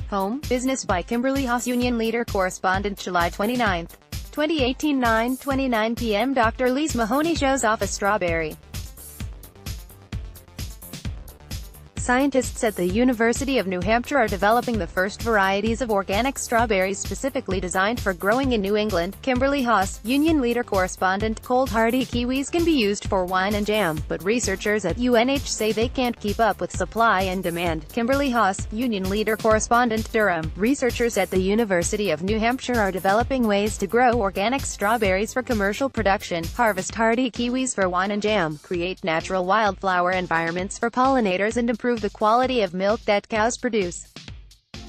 Home, Business by Kimberley HAASUnion Leader Correspondent July 29, 2018 9:29 p.m. Dr. Lise Mahoney shows off a strawberry. Scientists at the University of New Hampshire are developing the first varieties of organic strawberries specifically designed for growing in New England. KIMBERLEY HAAS, Leader Correspondent. Cold hardy kiwis can be used for wine and jam, but researchers at UNH say they can't keep up with supply and demand. KIMBERLEY HAAS, Leader Correspondent. Durham. Researchers at the University of New Hampshire are developing ways to grow organic strawberries for commercial production, harvest hardy kiwis for wine and jam, create natural wildflower environments for pollinators, and improve the quality of milk that cows produce.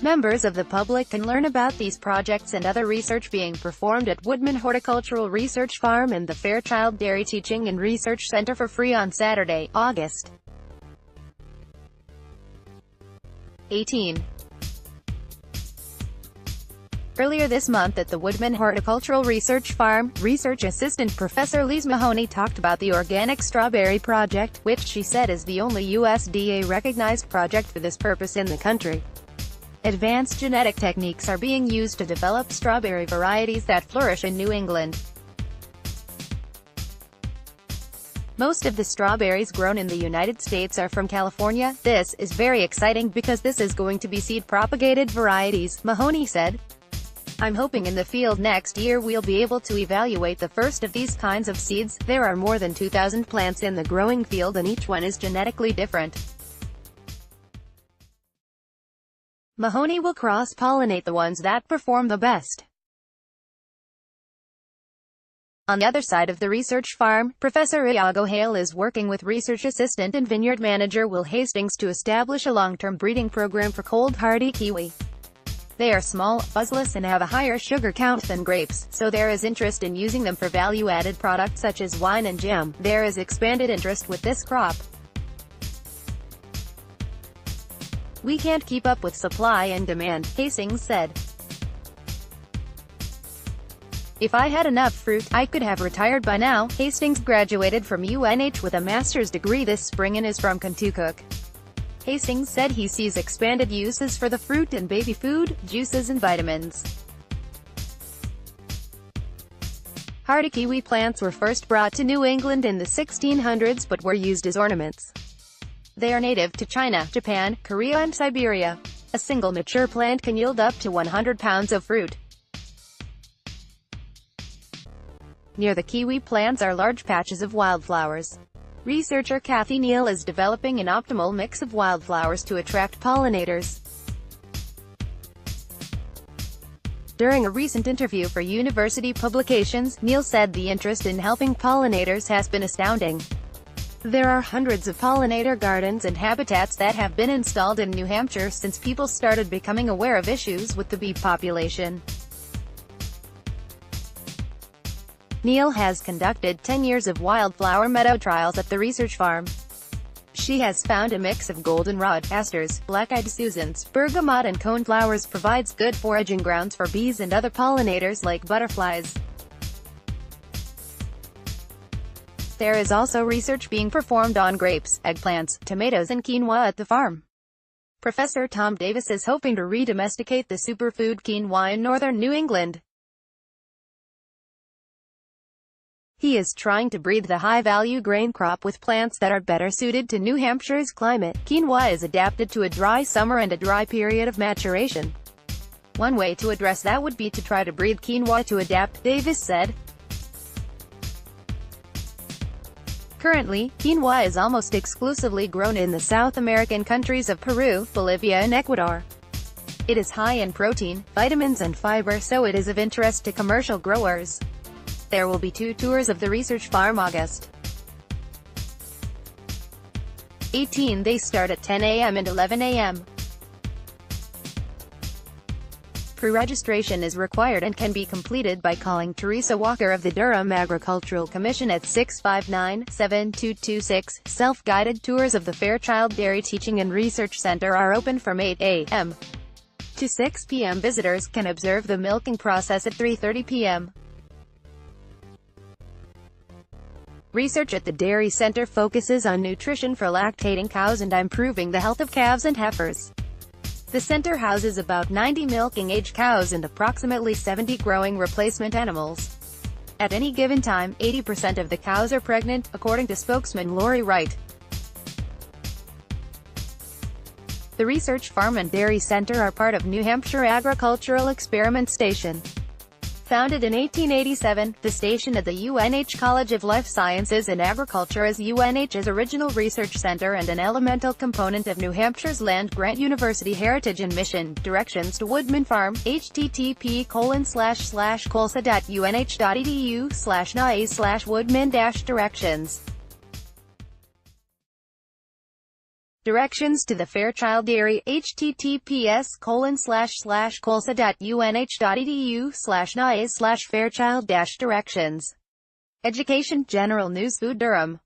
Members of the public can learn about these projects and other research being performed at Woodman Horticultural Research Farm and the Fairchild Dairy Teaching and Research Center for free on Saturday, August 18. Earlier this month at the Woodman Horticultural Research Farm, research assistant Professor Lise Mahoney talked about the organic strawberry project, which she said is the only USDA-recognized project for this purpose in the country. Advanced genetic techniques are being used to develop strawberry varieties that flourish in New England. Most of the strawberries grown in the United States are from California. This is very exciting because this is going to be seed-propagated varieties, Mahoney said. I'm hoping in the field next year we'll be able to evaluate the first of these kinds of seeds. There are more than 2,000 plants in the growing field and each one is genetically different. Mahoney will cross-pollinate the ones that perform the best. On the other side of the research farm, Professor Iago Hale is working with research assistant and vineyard manager Will Hastings to establish a long-term breeding program for cold hardy kiwi. They are small, fuzzless and have a higher sugar count than grapes, so there is interest in using them for value-added products such as wine and jam. There is expanded interest with this crop. We can't keep up with supply and demand, Hastings said. If I had enough fruit, I could have retired by now. Hastings graduated from UNH with a master's degree this spring and is from Kentucky. Hastings said he sees expanded uses for the fruit in baby food, juices and vitamins. Hardy kiwi plants were first brought to New England in the 1600s but were used as ornaments. They are native to China, Japan, Korea and Siberia. A single mature plant can yield up to 100 pounds of fruit. Near the kiwi plants are large patches of wildflowers. Researcher Kathy Neal is developing an optimal mix of wildflowers to attract pollinators. During a recent interview for university publications, Neal said the interest in helping pollinators has been astounding. There are hundreds of pollinator gardens and habitats that have been installed in New Hampshire since people started becoming aware of issues with the bee population. Neal has conducted 10 years of wildflower meadow trials at the research farm. She has found a mix of goldenrod, asters, black-eyed Susans, bergamot and coneflowers provides good foraging grounds for bees and other pollinators like butterflies. There is also research being performed on grapes, eggplants, tomatoes and quinoa at the farm. Professor Tom Davis is hoping to re-domesticate the superfood quinoa in northern New England. He is trying to breed the high-value grain crop with plants that are better suited to New Hampshire's climate. Quinoa is adapted to a dry summer and a dry period of maturation. One way to address that would be to try to breed quinoa to adapt, Davis said. Currently, quinoa is almost exclusively grown in the South American countries of Peru, Bolivia and Ecuador. It is high in protein, vitamins and fiber, so it is of interest to commercial growers. There will be 2 tours of the research farm August 18. They start at 10 a.m. and 11 a.m. Pre-registration is required and can be completed by calling Teresa Walker of the Durham Agricultural Commission at 659-7226. Self-guided tours of the Fairchild Dairy Teaching and Research Center are open from 8 a.m. to 6 p.m. Visitors can observe the milking process at 3:30 p.m. Research at the Dairy Center focuses on nutrition for lactating cows and improving the health of calves and heifers. The center houses about 90 milking-age cows and approximately 70 growing replacement animals. At any given time, 80% of the cows are pregnant, according to spokesman Lori Wright. The Research Farm and Dairy Center are part of New Hampshire Agricultural Experiment Station. Founded in 1887, the station at the UNH College of Life Sciences and Agriculture is UNH's original research center and an elemental component of New Hampshire's land-grant university heritage and mission. Directions to Woodman Farm, http://colsa.unh.edu/nae/woodman-directions. Directions to the Fairchild Dairy, https://colsa.unh.edu/nae/fairchild-directions. Education, General News, Food, Durham.